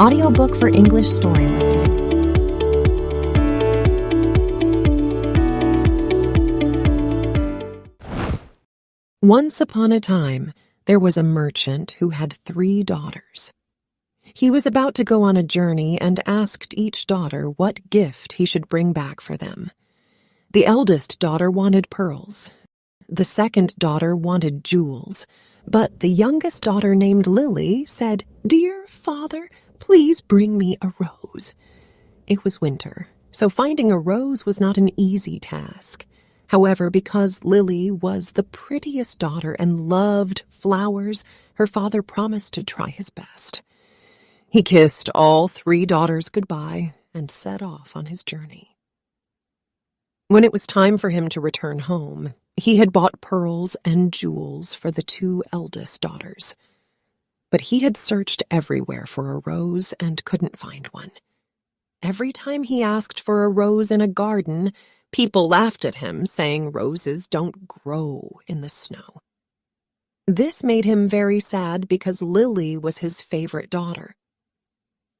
Audiobook for English story listening. Once upon a time, there was a merchant who had 3 daughters. He was about to go on a journey and asked each daughter what gift he should bring back for them. The eldest daughter wanted pearls. The second daughter wanted jewels. But the youngest daughter, named Lily, said, "Dear father, please bring me a rose." It was winter, so finding a rose was not an easy task. However, because Lily was the prettiest daughter and loved flowers, her father promised to try his best. He kissed all 3 daughters goodbye and set off on his journey. When it was time for him to return home, he had bought pearls and jewels for the 2 eldest daughters. But he had searched everywhere for a rose and couldn't find one. Every time he asked for a rose in a garden, people laughed at him, saying roses don't grow in the snow. This made him very sad because Lily was his favorite daughter.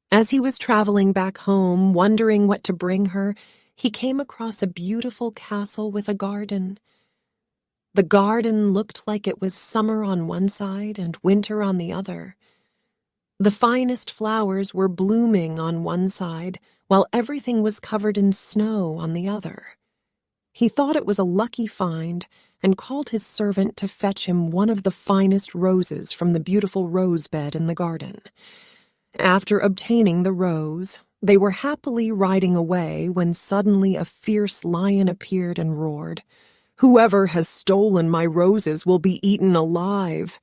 As he was traveling back home, wondering what to bring her, he came across a beautiful castle with a garden. The garden looked like it was summer on one side and winter on the other. The finest flowers were blooming on one side, while everything was covered in snow on the other. He thought it was a lucky find and called his servant to fetch him one of the finest roses from the beautiful rose bed in the garden. After obtaining the rose, they were happily riding away when suddenly a fierce lion appeared and roared, "Whoever has stolen my roses will be eaten alive."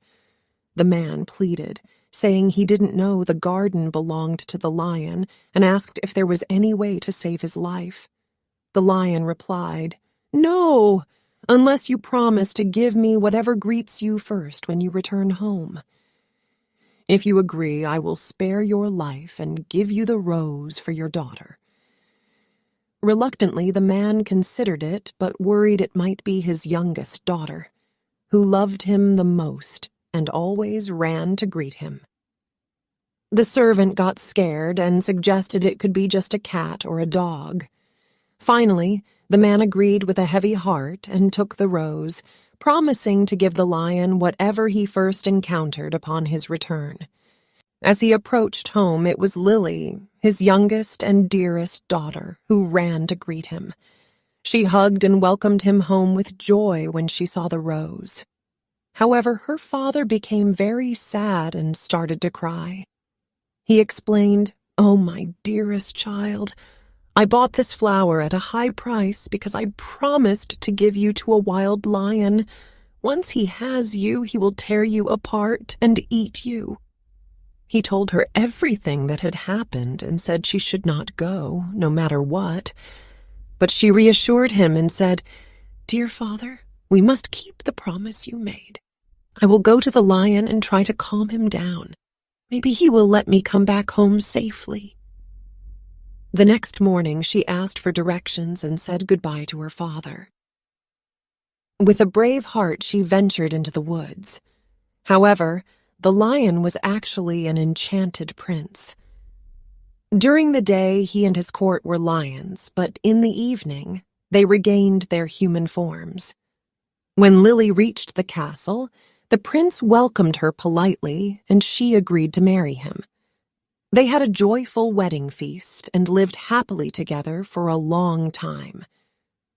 The man pleaded, saying he didn't know the garden belonged to the lion, and asked if there was any way to save his life. The lion replied, "No, unless you promise to give me whatever greets you first when you return home. If you agree, I will spare your life and give you the rose for your daughter." Reluctantly, the man considered it, but worried it might be his youngest daughter, who loved him the most and always ran to greet him. The servant got scared and suggested it could be just a cat or a dog. Finally, the man agreed with a heavy heart and took the rose, promising to give the lion whatever he first encountered upon his return. As he approached home, it was Lily, his youngest and dearest daughter, who ran to greet him. She hugged and welcomed him home with joy when she saw the rose. However, her father became very sad and started to cry. He explained, "Oh, my dearest child, I bought this flower at a high price because I promised to give you to a wild lion. Once he has you, he will tear you apart and eat you." He told her everything that had happened and said she should not go, no matter what. But she reassured him and said, "Dear father, we must keep the promise you made. I will go to the lion and try to calm him down. Maybe he will let me come back home safely." The next morning, she asked for directions and said goodbye to her father. With a brave heart, she ventured into the woods. However, the lion was actually an enchanted prince. During the day, he and his court were lions, but in the evening, they regained their human forms. When Lily reached the castle, the prince welcomed her politely, and she agreed to marry him. They had a joyful wedding feast and lived happily together for a long time.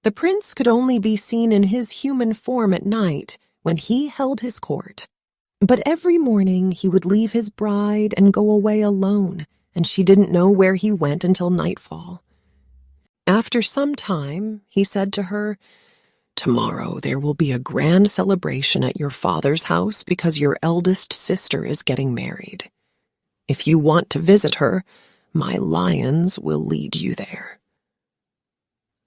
The prince could only be seen in his human form at night when he held his court. But every morning he would leave his bride and go away alone, and she didn't know where he went until nightfall. After some time, he said to her, "Tomorrow there will be a grand celebration at your father's house because your eldest sister is getting married. If you want to visit her, my lions will lead you there."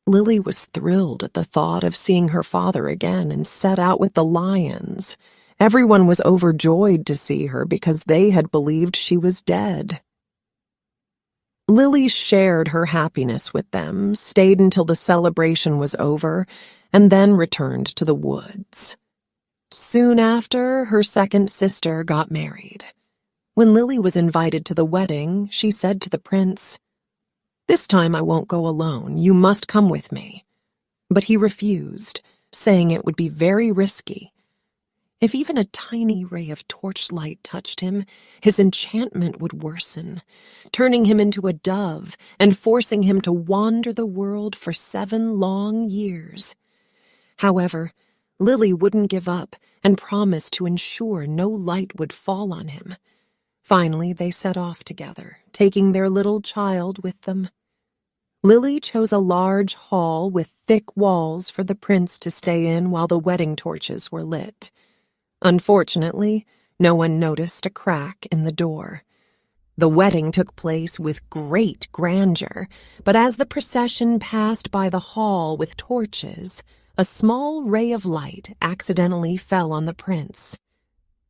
Lily was thrilled at the thought of seeing her father again and set out with the lions. Everyone was overjoyed to see her because they had believed she was dead. Lily shared her happiness with them, stayed until the celebration was over, and then returned to the woods. Soon after, her second sister got married. When Lily was invited to the wedding, she said to the prince, "This time I won't go alone. You must come with me." But he refused, saying it would be very risky. If even a tiny ray of torchlight touched him, his enchantment would worsen, turning him into a dove and forcing him to wander the world for 7 long years. However, Lily wouldn't give up and promised to ensure no light would fall on him. Finally, they set off together, taking their little child with them. Lily chose a large hall with thick walls for the prince to stay in while the wedding torches were lit. Unfortunately, no one noticed a crack in the door. The wedding took place with great grandeur, but as the procession passed by the hall with torches, a small ray of light accidentally fell on the prince.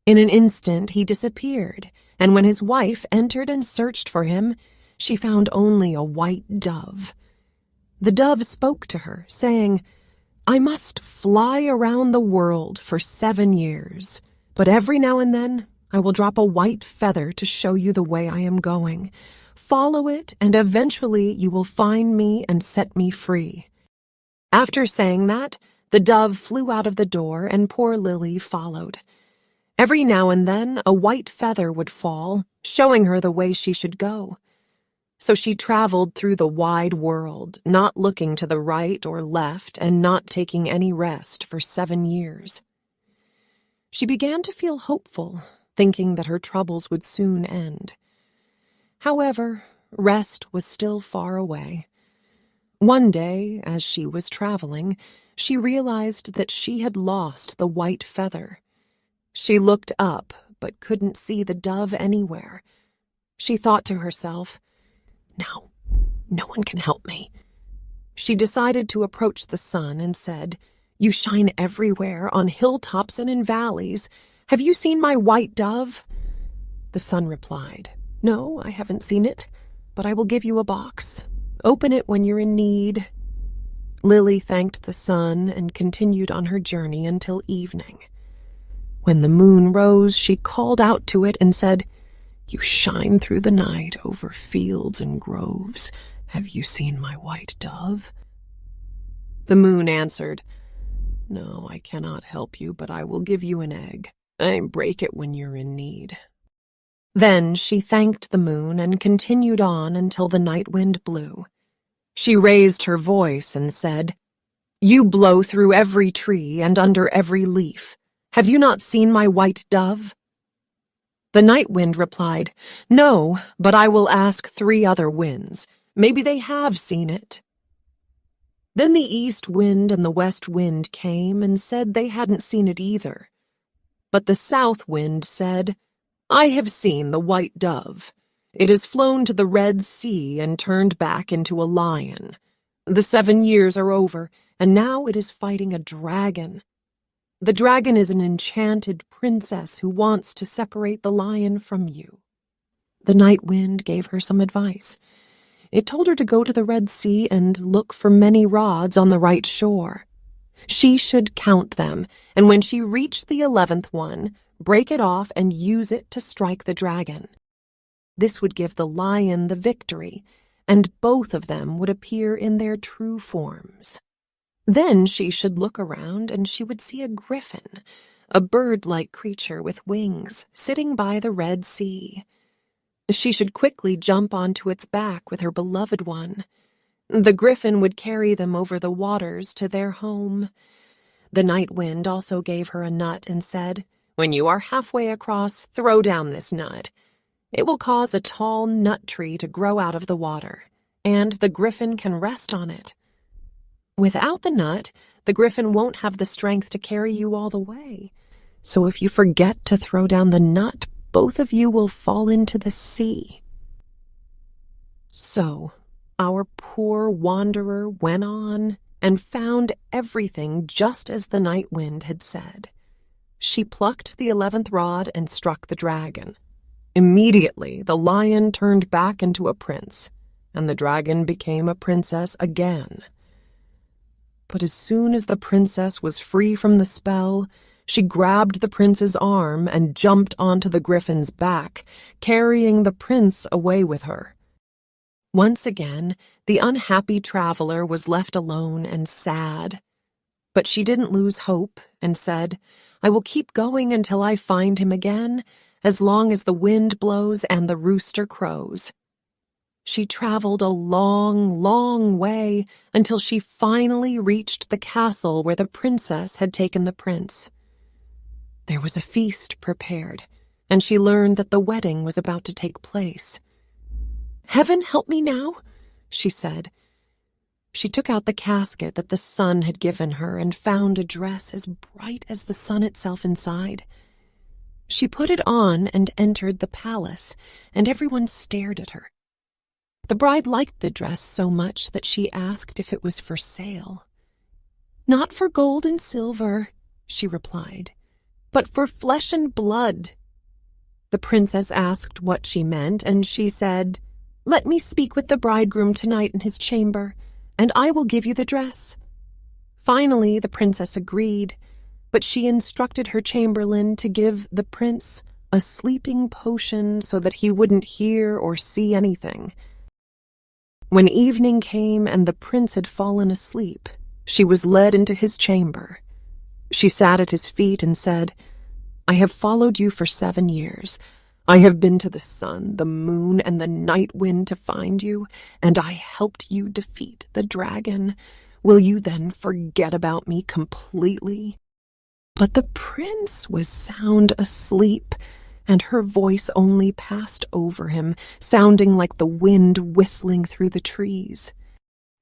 In an instant, he disappeared, and when his wife entered and searched for him, she found only a white dove. The dove spoke to her, saying, "I must fly around the world for 7 years, but every now and then I will drop a white feather to show you the way I am going. Follow it, and eventually you will find me and set me free." After saying that, the dove flew out of the door and poor Lily followed. Every now and then a white feather would fall, showing her the way she should go. So she traveled through the wide world, not looking to the right or left and not taking any rest for 7 years. She began to feel hopeful, thinking that her troubles would soon end. However, rest was still far away. One day, as she was traveling, she realized that she had lost the white feather. She looked up, but couldn't see the dove anywhere. She thought to herself, "Now, no one can help me." She decided to approach the sun and said, "You shine everywhere, on hilltops and in valleys. Have you seen my white dove?" The sun replied, "No, I haven't seen it, but I will give you a box. Open it when you're in need." Lily thanked the sun and continued on her journey until evening. When the moon rose, she called out to it and said, "You shine through the night over fields and groves. Have you seen my white dove?" The moon answered, "No, I cannot help you, but I will give you an egg. I break it when you're in need." Then she thanked the moon and continued on until the night wind blew. She raised her voice and said, "You blow through every tree and under every leaf. Have you not seen my white dove?" The night wind replied, "No, but I will ask 3 other winds. Maybe they have seen it." Then the east wind and the west wind came and said they hadn't seen it either. But the south wind said, "I have seen the white dove. It has flown to the Red Sea and turned back into a lion. The 7 years are over, and now it is fighting a dragon. The dragon is an enchanted princess who wants to separate the lion from you." The night wind gave her some advice. It told her to go to the Red Sea and look for many rods on the right shore. She should count them, and when she reached the 11th one, break it off and use it to strike the dragon. This would give the lion the victory, and both of them would appear in their true forms. Then she should look around and she would see a griffin, a bird-like creature with wings, sitting by the Red Sea. She should quickly jump onto its back with her beloved one. The griffin would carry them over the waters to their home. The night wind also gave her a nut and said, "When you are halfway across, throw down this nut. It will cause a tall nut tree to grow out of the water, and the griffin can rest on it. Without the nut, the griffin won't have the strength to carry you all the way. So if you forget to throw down the nut, both of you will fall into the sea." So our poor wanderer went on and found everything just as the night wind had said. She plucked the 11th rod and struck the dragon. Immediately, the lion turned back into a prince, and the dragon became a princess again. But as soon as the princess was free from the spell, She grabbed the prince's arm and jumped onto the griffin's back, carrying the prince away with her. Once again, the unhappy traveler was left alone and sad. But she didn't lose hope and said, "I will keep going until I find him again, as long as the wind blows and the rooster crows." She traveled a long, long way until she finally reached the castle where the princess had taken the prince. There was a feast prepared, and she learned that the wedding was about to take place. "Heaven help me now," she said. She took out the casket that the sun had given her and found a dress as bright as the sun itself inside. She put it on and entered the palace, and everyone stared at her. The bride liked the dress so much that she asked if it was for sale. "Not for gold and silver," she replied, "but for flesh and blood." The princess asked what she meant, and she said, "Let me speak with the bridegroom tonight in his chamber, and I will give you the dress." Finally, the princess agreed, but she instructed her chamberlain to give the prince a sleeping potion so that he wouldn't hear or see anything. When evening came and the prince had fallen asleep, she was led into his chamber. She sat at his feet and said, "I have followed you for 7 years. I have been to the sun, the moon, and the night wind to find you, and I helped you defeat the dragon. Will you then forget about me completely?" But the prince was sound asleep, and her voice only passed over him, sounding like the wind whistling through the trees.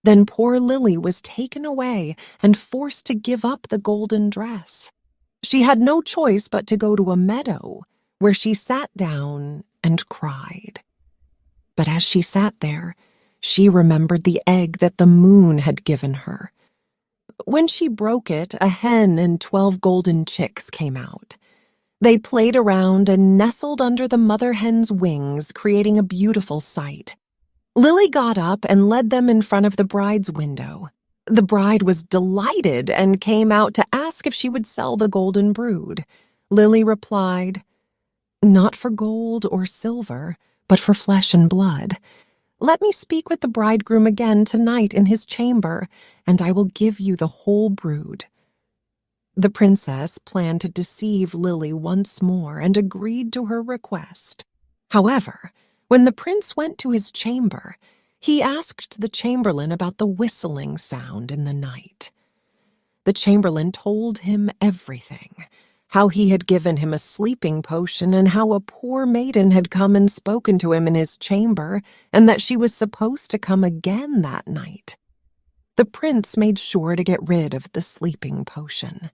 Then poor Lily was taken away and forced to give up the golden dress. She had no choice but to go to a meadow, where she sat down and cried. But as she sat there, she remembered the egg that the moon had given her. When she broke it, a hen and 12 golden chicks came out. They played around and nestled under the mother hen's wings, creating a beautiful sight. Lily got up and led them in front of the bride's window. The bride was delighted and came out to ask if she would sell the golden brood. Lily replied, "Not for gold or silver, but for flesh and blood. Let me speak with the bridegroom again tonight in his chamber, and I will give you the whole brood." The princess planned to deceive Lily once more and agreed to her request. However, when the prince went to his chamber, he asked the chamberlain about the whistling sound in the night. The chamberlain told him everything, how he had given him a sleeping potion and how a poor maiden had come and spoken to him in his chamber and that she was supposed to come again that night. The prince made sure to get rid of the sleeping potion.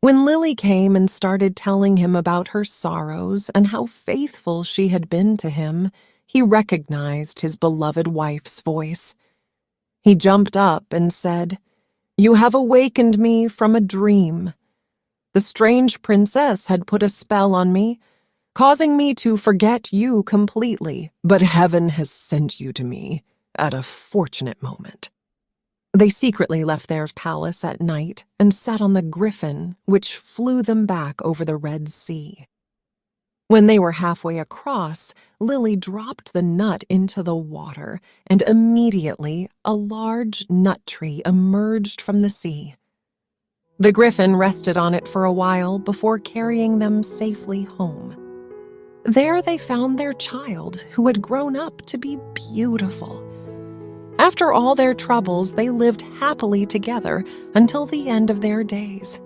When Lily came and started telling him about her sorrows and how faithful she had been to him, he recognized his beloved wife's voice. He jumped up and said, "You have awakened me from a dream. The strange princess had put a spell on me, causing me to forget you completely, but heaven has sent you to me at a fortunate moment." They secretly left their palace at night and sat on the griffin, which flew them back over the Red Sea. When they were halfway across, Lily dropped the nut into the water, and immediately a large nut tree emerged from the sea. The griffin rested on it for a while before carrying them safely home. There they found their child, who had grown up to be beautiful. After all their troubles, they lived happily together until the end of their days.